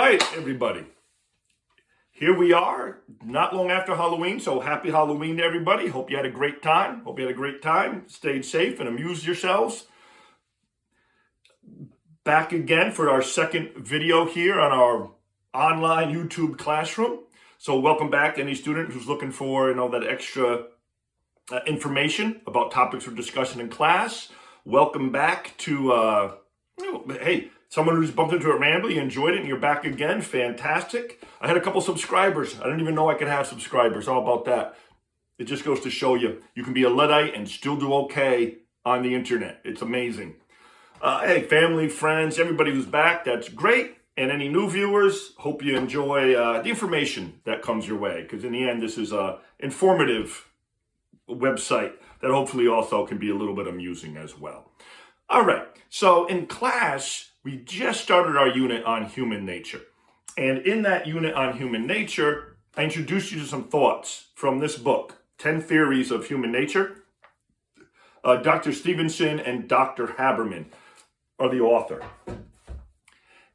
right, everybody. Here we are, not long after Halloween, so happy Halloween to everybody. Hope you had a great time. Stayed safe and amused yourselves. Back again for our second video here on our online YouTube classroom. So welcome back to any student who's looking for that extra information about topics for discussion in class. Welcome back to, hey, someone who's bumped into it randomly, you enjoyed it, and you're back again. Fantastic. I had a couple subscribers. I didn't even know I could have subscribers. How about that? It just goes to show you can be a Luddite and still do okay on the internet. It's amazing. Hey, family, friends, everybody who's back, that's great. And any new viewers, hope you enjoy the information that comes your way. Because in the end, this is an informative website that hopefully also can be a little bit amusing as well. All right. So in class, we just started our unit on human nature. And in that unit on human nature, I introduced you to some thoughts from this book, 10 Theories of Human Nature. Dr. Stevenson and Dr. Haberman are the author.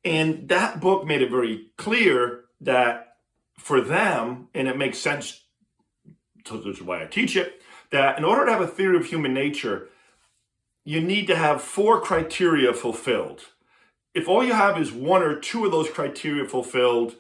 And that book made it very clear that for them, and it makes sense, so this is why I teach it, that in order to have a theory of human nature, you need to have 4 criteria fulfilled. If all you have is 1 or 2 of those criteria fulfilled,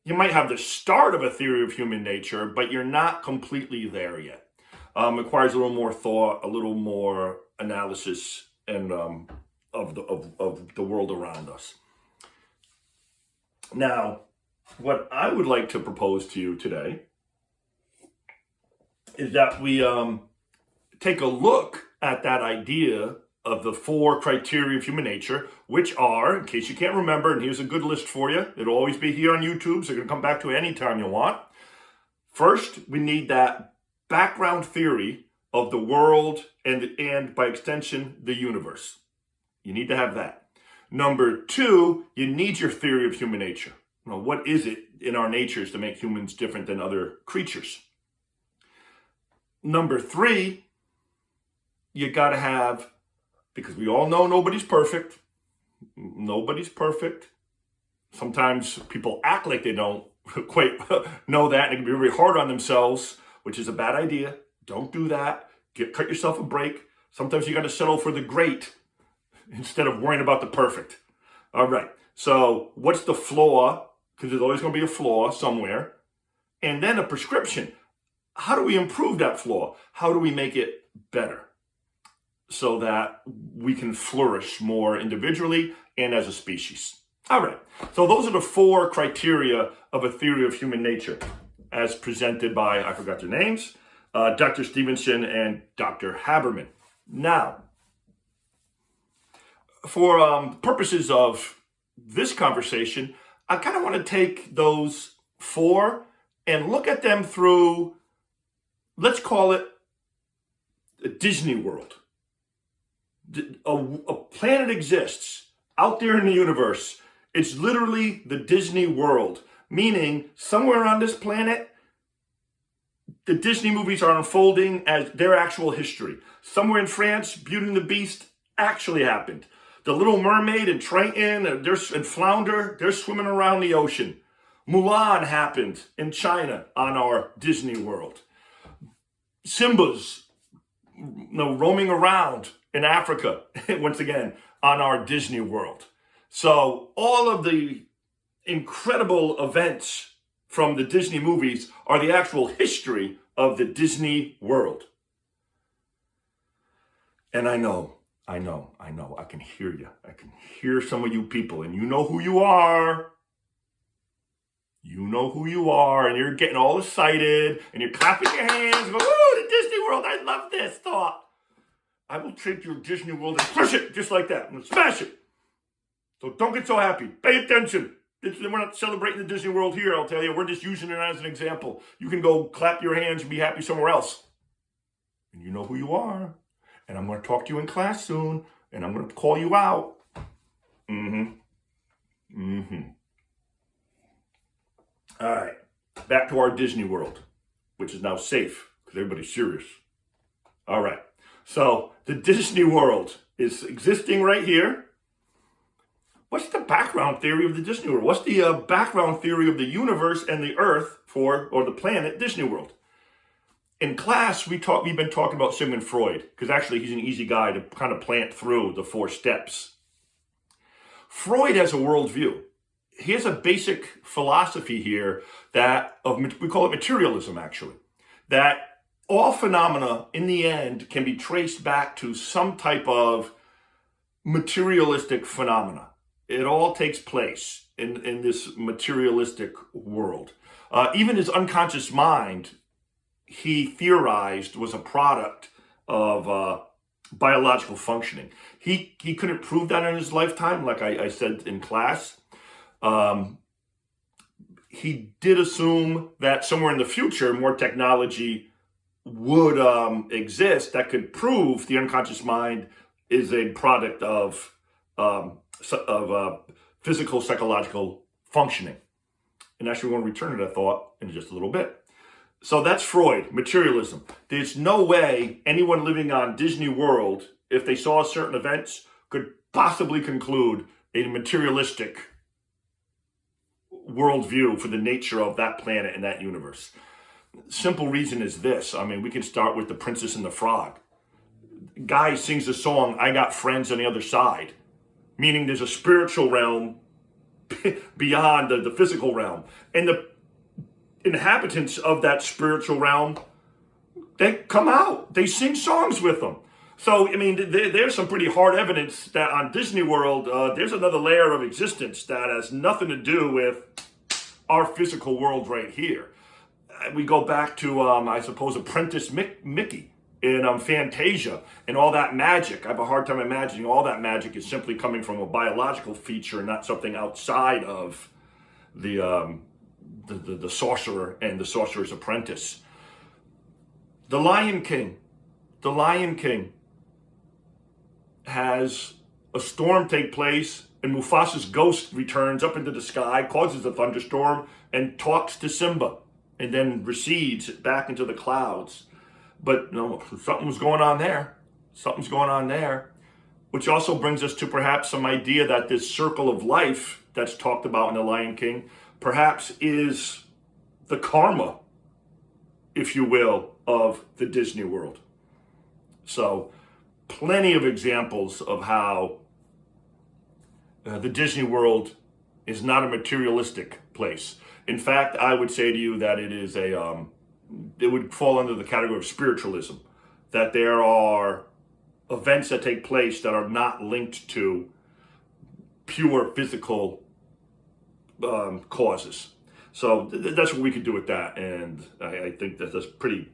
you might have the start of a theory of human nature, but you're not completely there yet. It requires a little more thought, a little more analysis, and of the world around us. Now, what I would like to propose to you today is that we take a look at that idea of the 4 criteria of human nature, which are, in case you can't remember, and here's a good list for you. It'll always be here on YouTube, so you can come back to it anytime you want. First, we need that background theory of the world and by extension, the universe. You need to have that. Number 2, you need your theory of human nature. What is it in our natures to make humans different than other creatures? Number 3, you got to have, because we all know nobody's perfect. Nobody's perfect. Sometimes people act like they don't quite know that, and it can be really hard on themselves, which is a bad idea. Don't do that. Cut yourself a break. Sometimes you got to settle for the great instead of worrying about the perfect. All right. So what's the flaw? Because there's always going to be a flaw somewhere. And then a prescription. How do we improve that flaw? How do we make it better so that we can flourish more individually and as a species? All right. So those are the 4 criteria of a theory of human nature as presented by, I forgot their names, Dr. Stevenson and Dr. Haberman. Now, for purposes of this conversation, I kind of want to take those 4 and look at them through, let's call it a Disney World. A planet exists out there in the universe. It's literally the Disney World, meaning somewhere on this planet, the Disney movies are unfolding as their actual history. Somewhere in France, Beauty and the Beast actually happened. The Little Mermaid and Triton and Flounder, they're swimming around the ocean. Mulan happened in China on our Disney World. Simba's roaming around in Africa, once again, on our Disney World. So all of the incredible events from the Disney movies are the actual history of the Disney World. And I know, I can hear you. I can hear some of you people, and you know who you are. You know who you are, and you're getting all excited, and you're clapping your hands, going, "Woo, the Disney World, I love this thought. I will take your Disney World and crush it just like that. I'm going to smash it." So don't get so happy. Pay attention. We're not celebrating the Disney World here, I'll tell you. We're just using it as an example. You can go clap your hands and be happy somewhere else. And you know who you are. And I'm going to talk to you in class soon, and I'm going to call you out. All right. Back to our Disney World, which is now safe because everybody's serious. All right. So the Disney World is existing right here. what's the background theory of the Disney World? What's the background theory of the universe and the Earth or the planet Disney World? In class, we've been talking about Sigmund Freud, because actually he's an easy guy to kind of plant through the 4 steps. Freud has a worldview. He has a basic philosophy here we call it materialism, actually, that all phenomena in the end can be traced back to some type of materialistic phenomena. It all takes place in this materialistic world. Even his unconscious mind, he theorized, was a product of biological functioning. He couldn't prove that in his lifetime, like I said in class. He did assume that somewhere in the future, more technology would exist that could prove the unconscious mind is a product of physical, psychological functioning. And actually, we're going to return to that thought in just a little bit. So that's Freud, materialism. There's no way anyone living on Disney World, if they saw certain events, could possibly conclude a materialistic worldview for the nature of that planet and that universe. Simple reason is this. I mean, we can start with The Princess and the Frog. Guy sings the song, "I got friends on the other side," meaning there's a spiritual realm beyond the physical realm. And the inhabitants of that spiritual realm, they come out, they sing songs with them. So, I mean, there's some pretty hard evidence that on Disney World, there's another layer of existence that has nothing to do with our physical world right here. We go back to, I suppose, Apprentice Mickey in Fantasia and all that magic. I have a hard time imagining all that magic is simply coming from a biological feature and not something outside of the sorcerer and the sorcerer's apprentice. The Lion King has a storm take place, and Mufasa's ghost returns up into the sky, causes a thunderstorm, and talks to Simba, and then recedes back into the clouds. But no, something's going on there. Something's going on there. Which also brings us to perhaps some idea that this circle of life that's talked about in The Lion King perhaps is the karma, if you will, of the Disney World. So, plenty of examples of how the Disney World is not a materialistic place. In fact, I would say to you that it is it would fall under the category of spiritualism, that there are events that take place that are not linked to pure physical causes. So that's what we could do with that, and I think that that's pretty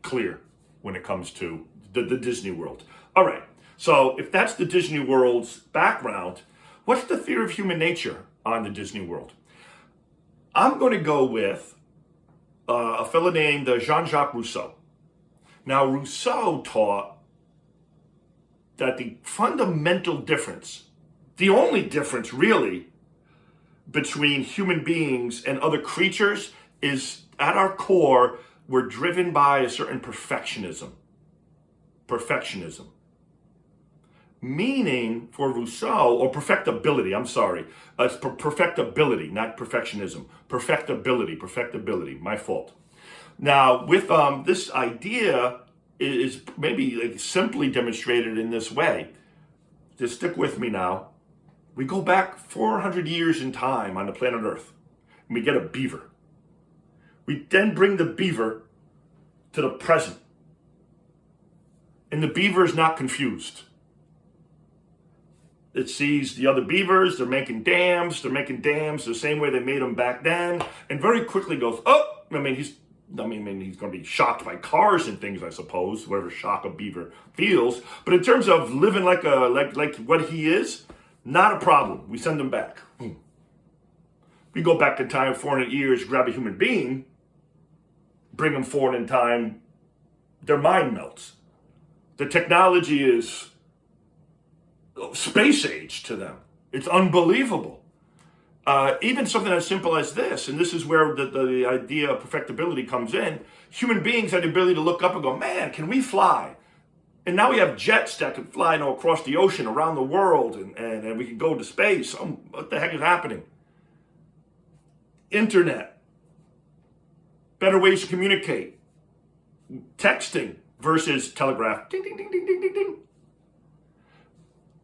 clear when it comes to the Disney World. All right, so if that's the Disney World's background, what's the theory of human nature on the Disney World? I'm going to go with a fellow named Jean-Jacques Rousseau. Now, Rousseau taught that the fundamental difference, the only difference really, between human beings and other creatures is, at our core, we're driven by a certain perfectionism. Meaning, for Rousseau, or perfectibility, I'm sorry. It's perfectibility, not perfectionism. Perfectibility, my fault. Now, with this idea is maybe like simply demonstrated in this way. Just stick with me now. We go back 400 years in time on the planet Earth, and we get a beaver. We then bring the beaver to the present. And the beaver is not confused. It sees the other beavers, they're making dams the same way they made them back then, and very quickly goes, oh, he's going to be shocked by cars and things, I suppose, whatever shock a beaver feels. But in terms of living like what he is, not a problem. We send him back. We go back in time 400 years, grab a human being, bring them forward in time, their mind melts. The technology is space age to them. It's unbelievable. Even something as simple as this, and this is where the idea of perfectibility comes in. Human beings have the ability to look up and go, man, can we fly? And now we have jets that can fly across the ocean, around the world, and we can go to space. What the heck is happening? Internet, better ways to communicate, texting versus telegraph. Ding, ding, ding, ding, ding, ding, ding.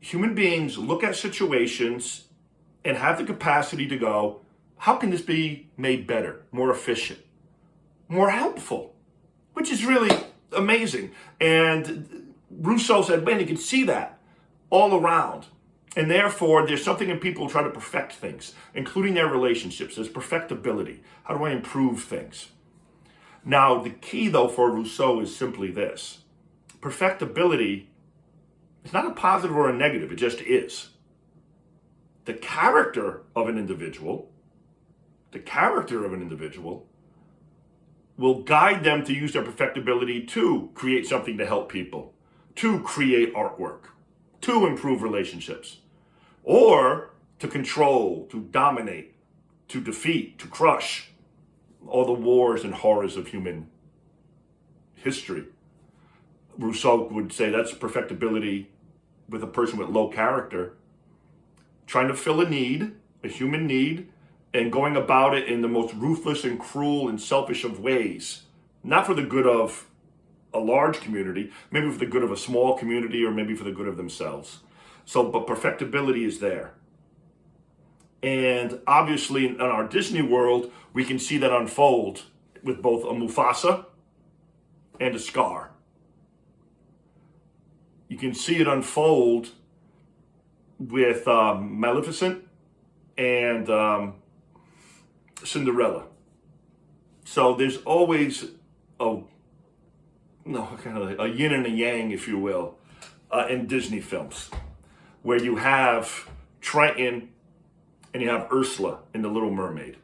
Human beings look at situations and have the capacity to go, how can this be made better, more efficient, more helpful? Which is really amazing. And Rousseau said, man, you can see that all around. And therefore, there's something in people who try to perfect things, including their relationships. There's perfectibility. How do I improve things? Now, the key, though, for Rousseau is simply this. Perfectibility is not a positive or a negative. It just is. The character of an individual will guide them to use their perfectibility to create something to help people, to create artwork, to improve relationships, or to control, to dominate, to defeat, to crush all the wars and horrors of human history. Rousseau would say that's perfectibility with a person with low character, trying to fill a need, a human need, and going about it in the most ruthless and cruel and selfish of ways, not for the good of a large community, maybe for the good of a small community, or maybe for the good of themselves. But perfectibility is there. And obviously in our Disney world, we can see that unfold with both a Mufasa and a Scar. You can see it unfold with Maleficent and Cinderella. So there's always a yin and a yang, if you will, in Disney films, where you have Triton and you have Ursula in The Little Mermaid.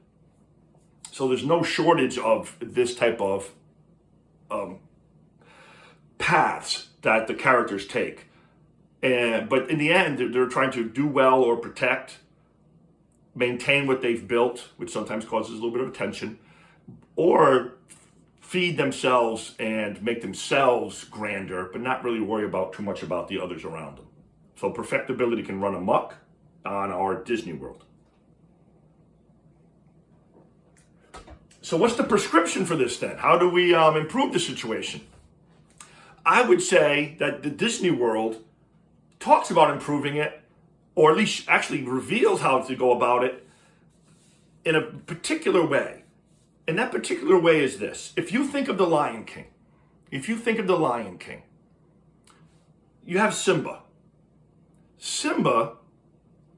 So there's no shortage of this type of paths that the characters take. But in the end, they're trying to do well or protect, maintain what they've built, which sometimes causes a little bit of tension, or feed themselves and make themselves grander, but not really worry too much about the others around them. So perfectibility can run amok on our Disney World. So what's the prescription for this then? How do we improve the situation? I would say that the Disney World talks about improving it, or at least actually reveals how to go about it in a particular way. And that particular way is this. If you think of the Lion King, you have Simba. Simba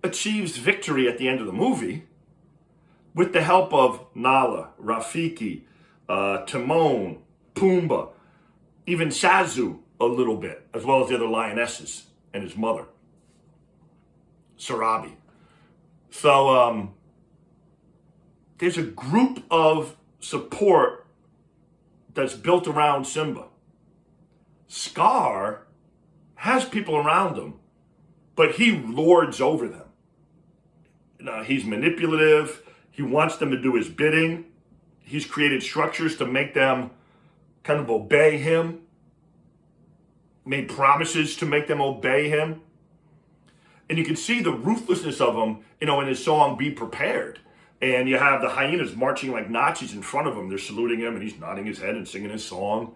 achieves victory at the end of the movie with the help of Nala, Rafiki, Timon, Pumbaa, even Zazu a little bit, as well as the other lionesses and his mother, Sarabi. So there's a group of support that's built around Simba. Scar has people around him, but he lords over them. He's manipulative. He wants them to do his bidding. He's created structures to make them kind of obey him, made promises to make them obey him. And you can see the ruthlessness of him, in his song, Be Prepared. And you have the hyenas marching like Nazis in front of him. They're saluting him and he's nodding his head and singing his song.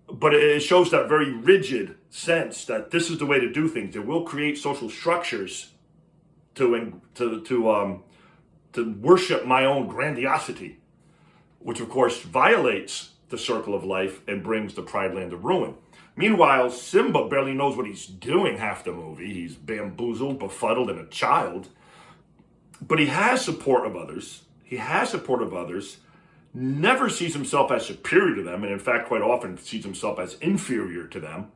But it shows that very rigid sense that this is the way to do things. It will create social structures to worship my own grandiosity, which of course violates the circle of life and brings the Pride Land of ruin. Meanwhile, Simba barely knows what he's doing half the movie. He's bamboozled, befuddled, and a child. But he has support of others. Never sees himself as superior to them, and in fact, quite often sees himself as inferior to them.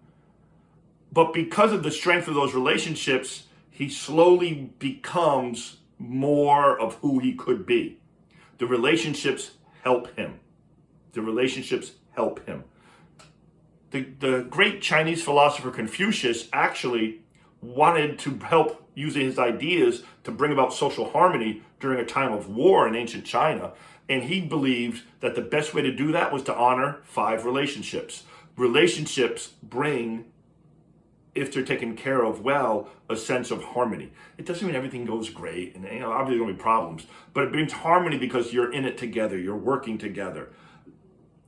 But because of the strength of those relationships, he slowly becomes more of who he could be. The relationships help him. The great Chinese philosopher Confucius actually wanted to help using his ideas to bring about social harmony during a time of war in ancient China. And he believed that the best way to do that was to honor 5 relationships. Relationships bring if they're taken care of well, a sense of harmony. It doesn't mean everything goes great, and obviously there's going to be problems, but it brings harmony because you're in it together, you're working together.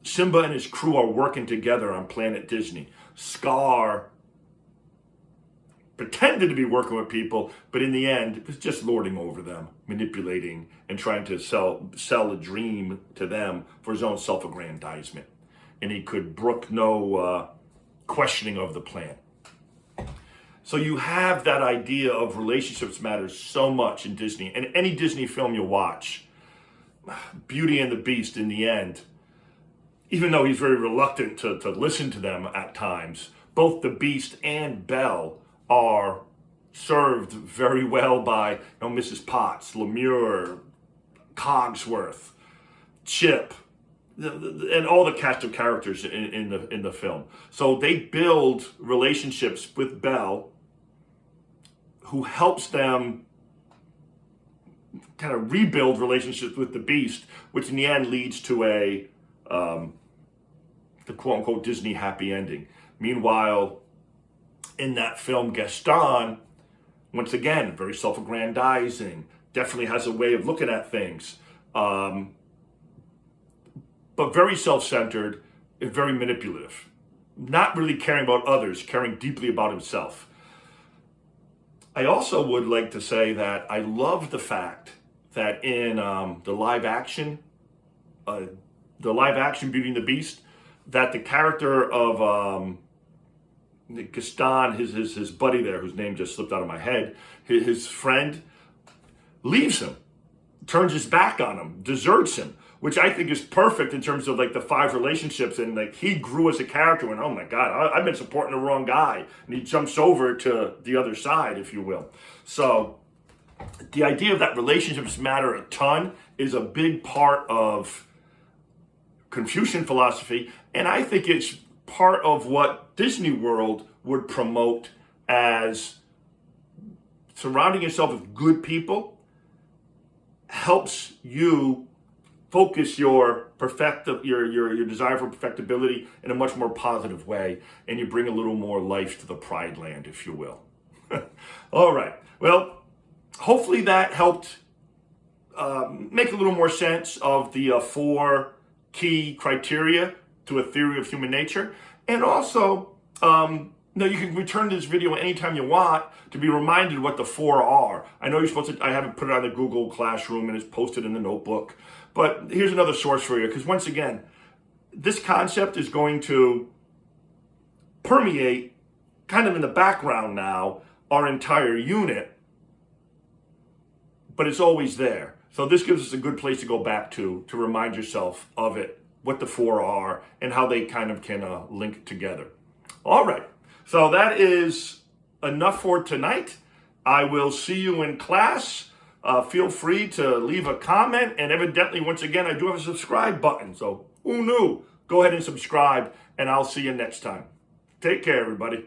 Simba and his crew are working together on Planet Disney. Scar pretended to be working with people, but in the end, it was just lording over them, manipulating, and trying to sell a dream to them for his own self-aggrandizement. And he could brook no questioning of the plan. So you have that idea of relationships matters so much in Disney. And any Disney film you watch, Beauty and the Beast in the end, even though he's very reluctant to listen to them at times, both the Beast and Belle are served very well by Mrs. Potts, Lemure, Cogsworth, Chip, and all the cast of characters in the film. So they build relationships with Belle, who helps them kind of rebuild relationships with the Beast, which in the end leads to the quote-unquote Disney happy ending. Meanwhile, in that film, Gaston, once again, very self-aggrandizing, definitely has a way of looking at things, but very self-centered and very manipulative. Not really caring about others, caring deeply about himself. I also would like to say that I love the fact that in the live action Beauty and the Beast, that the character of Gaston, his buddy there, whose name just slipped out of my head, his friend, leaves him, turns his back on him, deserts him, which I think is perfect in terms of like the 5 relationships, and like he grew as a character and oh my God, I've been supporting the wrong guy, and he jumps over to the other side, if you will. So the idea of that relationships matter a ton is a big part of Confucian philosophy, and I think it's part of what Disney World would promote as surrounding yourself with good people helps you focus your desire for perfectibility in a much more positive way, and you bring a little more life to the Pride Land, if you will. All right. Well, hopefully that helped make a little more sense of the 4 key criteria to a theory of human nature. And also, you can return to this video anytime you want to be reminded what the 4 are. I know you're supposed to, I haven't put it on the Google Classroom and it's posted in the notebook, but here's another source for you, because once again, this concept is going to permeate kind of in the background now, our entire unit, but it's always there. So this gives us a good place to go back to remind yourself of it, what the 4 are, and how they kind of can link together. All right, so that is enough for tonight. I will see you in class. Feel free to leave a comment, and evidently, once again, I do have a subscribe button, so who knew? Go ahead and subscribe, and I'll see you next time. Take care, everybody.